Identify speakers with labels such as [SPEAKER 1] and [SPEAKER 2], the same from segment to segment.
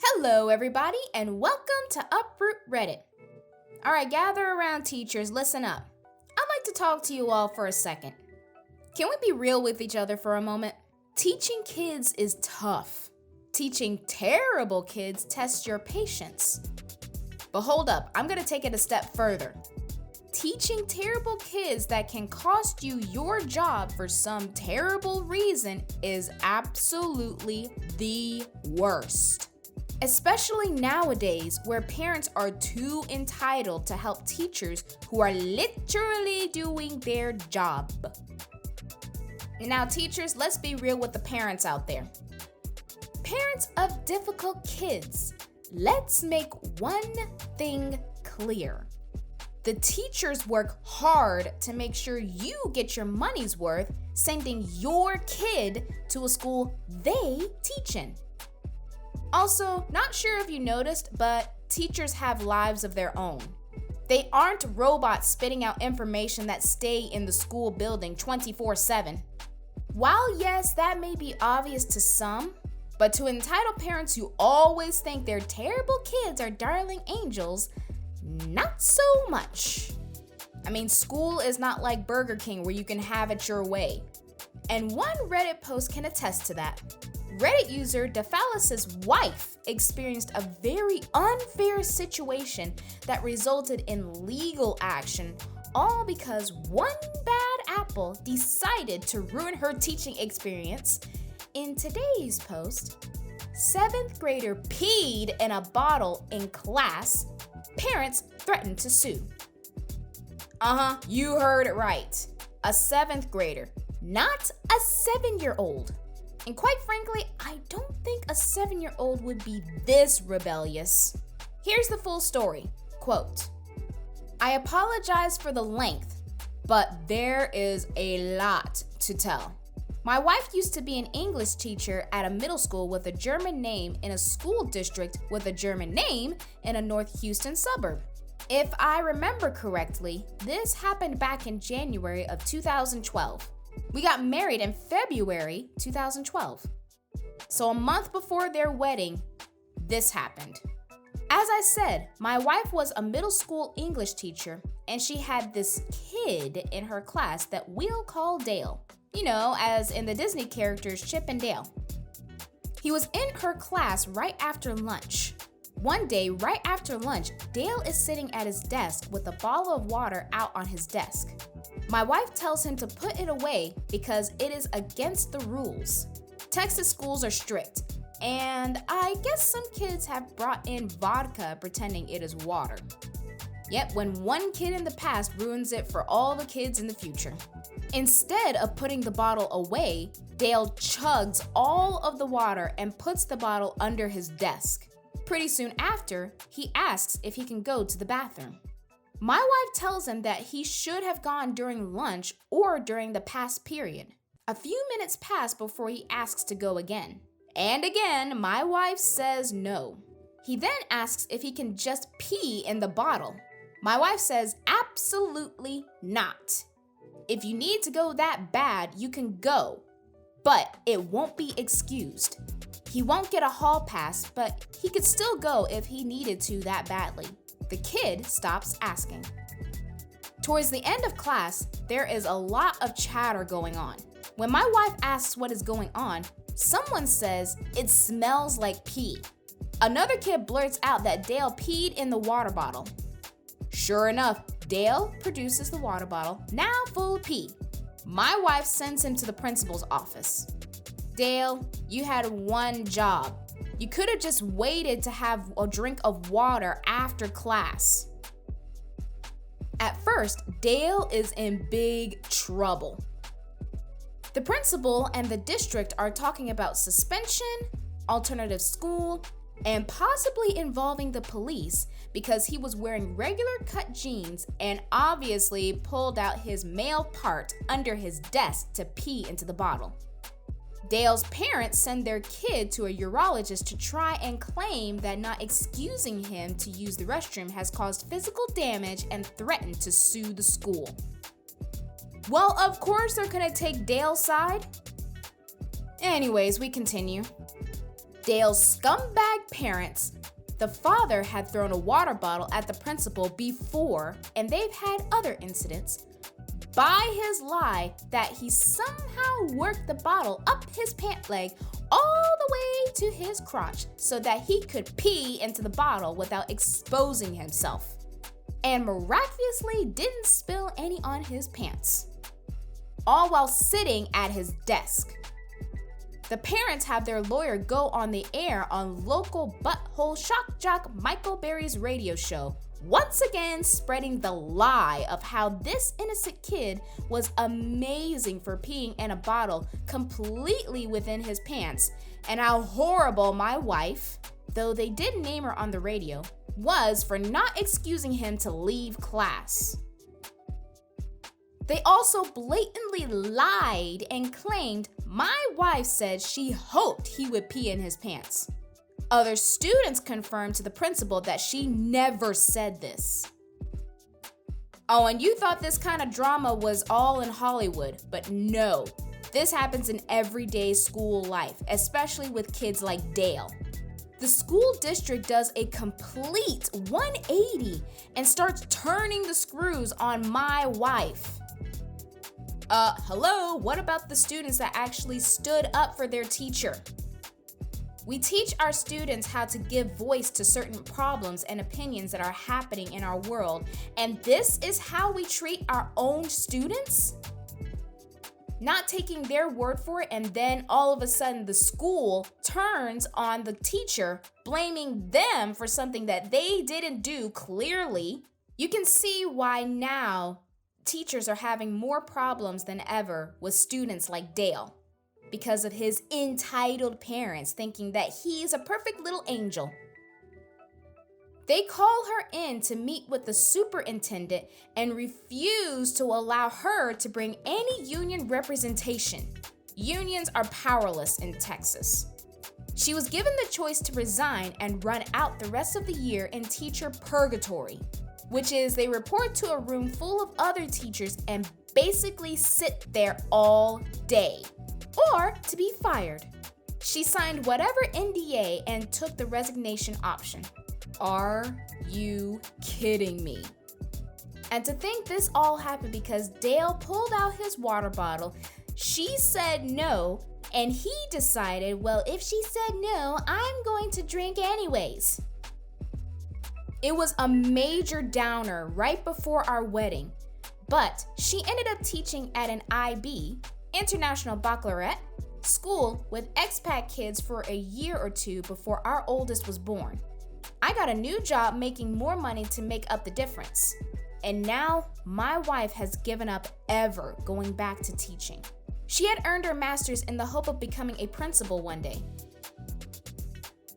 [SPEAKER 1] Hello, everybody, and welcome to Uproot Reddit. All right, gather around, teachers. Listen up. I'd like to talk to you all for a second. Can we be real with each other for a moment? Teaching kids is tough. Teaching terrible kids tests your patience. But hold up, I'm going to take it a step further. Teaching terrible kids that can cost you your job for some terrible reason is absolutely the worst. Especially nowadays, where parents are too entitled to help teachers who are literally doing their job. Now, teachers, let's be real with the parents out there. Parents of difficult kids, let's make one thing clear. The teachers work hard to make sure you get your money's worth sending your kid to a school they teach in. Also, not sure if you noticed, but teachers have lives of their own. They aren't robots spitting out information that stay in the school building 24/7. While yes, that may be obvious to some, but to entitled parents who always think their terrible kids are darling angels, not so much. I mean, school is not like Burger King where you can have it your way. And one Reddit post can attest to that. Reddit user Dephalis's wife experienced a very unfair situation that resulted in legal action, all because one bad apple decided to ruin her teaching experience. In today's post, 7th grader peed in a bottle in class. Parents threatened to sue. You heard it right. A 7th grader, not a 7-year-old. And quite frankly, I don't think a 7-year-old would be this rebellious. Here's the full story. Quote, "I apologize for the length, but there is a lot to tell. My wife used to be an English teacher at a middle school with a German name in a school district with a German name in a North Houston suburb. If I remember correctly, this happened back in January of 2012. We got married in February 2012. So a month before their wedding, this happened. As I said, my wife was a middle school English teacher, and she had this kid in her class that we'll call Dale. You know, as in the Disney characters Chip and Dale. He was in her class right after lunch. One day, right after lunch, Dale is sitting at his desk with a bottle of water out on his desk. My wife tells him to put it away because it is against the rules. Texas schools are strict, and I guess some kids have brought in vodka pretending it is water. Yep, when one kid in the past ruins it for all the kids in the future. Instead of putting the bottle away, Dale chugs all of the water and puts the bottle under his desk. Pretty soon after, he asks if he can go to the bathroom. My wife tells him that he should have gone during lunch or during the past period. A few minutes pass before he asks to go again. And again, my wife says no. He then asks if he can just pee in the bottle. My wife says absolutely not. If you need to go that bad, you can go, but it won't be excused. He won't get a hall pass, but he could still go if he needed to that badly. The kid stops asking. Towards the end of class, there is a lot of chatter going on. When my wife asks what is going on, someone says it smells like pee. Another kid blurts out that Dale peed in the water bottle. Sure enough, Dale produces the water bottle, now full of pee. My wife sends him to the principal's office. Dale, you had one job. You could have just waited to have a drink of water after class. At first, Dale is in big trouble. The principal and the district are talking about suspension, alternative school, and possibly involving the police because he was wearing regular cut jeans and obviously pulled out his male part under his desk to pee into the bottle. Dale's parents send their kid to a urologist to try and claim that not excusing him to use the restroom has caused physical damage and threatened to sue the school. Well, of course they're gonna take Dale's side. Anyways, we continue. Dale's scumbag parents, the father had thrown a water bottle at the principal before, and they've had other incidents, by his lie that he somehow worked the bottle up his pant leg all the way to his crotch so that he could pee into the bottle without exposing himself, and miraculously didn't spill any on his pants, all while sitting at his desk. The parents have their lawyer go on the air on local butthole shock jock Michael Berry's radio show, once again spreading the lie of how this innocent kid was amazing for peeing in a bottle completely within his pants, and how horrible my wife, though they did name her on the radio, was for not excusing him to leave class. They also blatantly lied and claimed my wife said she hoped he would pee in his pants. Other students confirmed to the principal that she never said this. Oh, and you thought this kind of drama was all in Hollywood, but no. This happens in everyday school life, especially with kids like Dale. The school district does a complete 180 and starts turning the screws on my wife. Hello, what about the students that actually stood up for their teacher? We teach our students how to give voice to certain problems and opinions that are happening in our world, and this is how we treat our own students? Not taking their word for it, and then all of a sudden the school turns on the teacher, blaming them for something that they didn't do clearly. You can see why now teachers are having more problems than ever with students like Dale, because of his entitled parents thinking that he's a perfect little angel. They call her in to meet with the superintendent and refuse to allow her to bring any union representation. Unions are powerless in Texas. She was given the choice to resign and run out the rest of the year in teacher purgatory, which is they report to a room full of other teachers and basically sit there all day, or to be fired. She signed whatever NDA and took the resignation option. Are you kidding me? And to think this all happened because Dale pulled out his water bottle, she said no, and he decided, well, if she said no, I'm going to drink anyways. It was a major downer right before our wedding, but she ended up teaching at an IB, International Baccalaureate, school with expat kids for a year or two before our oldest was born. I got a new job making more money to make up the difference. And now my wife has given up ever going back to teaching. She had earned her master's in the hope of becoming a principal one day.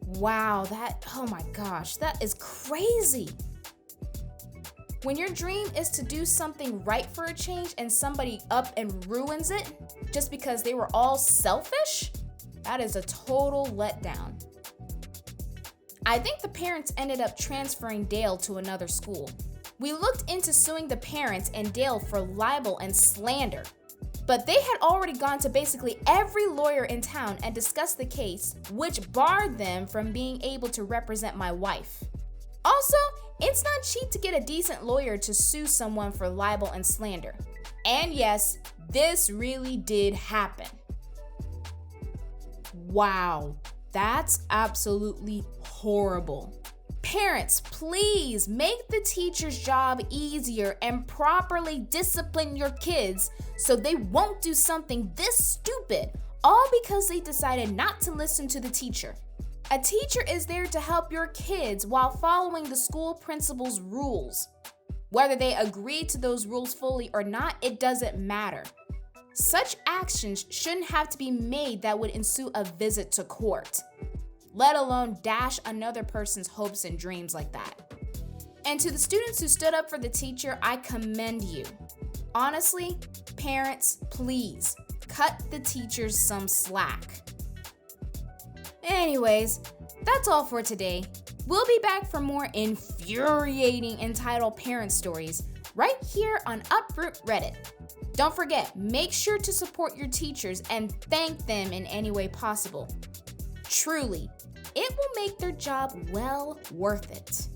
[SPEAKER 1] Wow, oh my gosh, that is crazy. When your dream is to do something right for a change and somebody up and ruins it just because they were all selfish, that is a total letdown. I think the parents ended up transferring Dale to another school. We looked into suing the parents and Dale for libel and slander, but they had already gone to basically every lawyer in town and discussed the case, which barred them from being able to represent my wife. Also, it's not cheap to get a decent lawyer to sue someone for libel and slander. And yes, this really did happen. Wow, that's absolutely horrible. Parents, please make the teacher's job easier and properly discipline your kids so they won't do something this stupid, all because they decided not to listen to the teacher. A teacher is there to help your kids while following the school principal's rules. Whether they agree to those rules fully or not, it doesn't matter. Such actions shouldn't have to be made that would ensue a visit to court, let alone dash another person's hopes and dreams like that. And to the students who stood up for the teacher, I commend you. Honestly, parents, please, cut the teachers some slack. Anyways, that's all for today. We'll be back for more infuriating entitled parent stories right here on Uproot Reddit. Don't forget, make sure to support your teachers and thank them in any way possible. Truly, it will make their job well worth it.